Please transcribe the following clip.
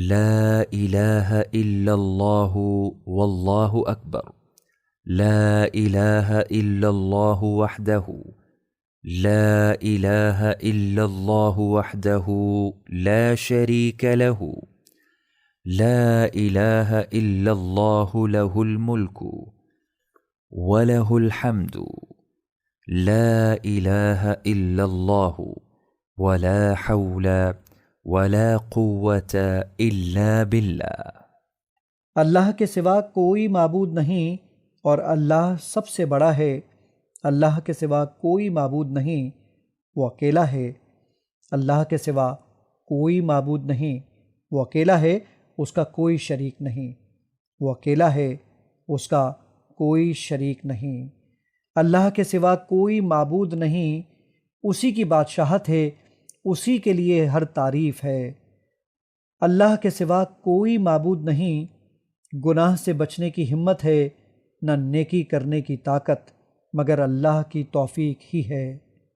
لا إله إلا الله والله أكبر. لا إله إلا الله وحده لا إله إلا الله وحده لا شريك له. لا إله إلا الله له الملك وله الحمد. لا إله إلا الله ولا حول ولا قوة إلا بالله. اللہ کے سوا کوئی معبود نہیں اور اللہ سب سے بڑا ہے۔ اللہ کے سوا کوئی معبود نہیں، وہ اکیلا ہے۔ اللہ کے سوا کوئی معبود نہیں، وہ اکیلا ہے، اس کا کوئی شریک نہیں۔ وہ اکیلا ہے، اس کا کوئی شریک نہیں۔ اللہ کے سوا کوئی معبود نہیں، اسی کی بادشاہت ہے، اسی کے لیے ہر تعریف ہے۔ اللہ کے سوا کوئی معبود نہیں، گناہ سے بچنے کی ہمت ہے، نہ نیکی کرنے کی طاقت، مگر اللہ کی توفیق ہی ہے۔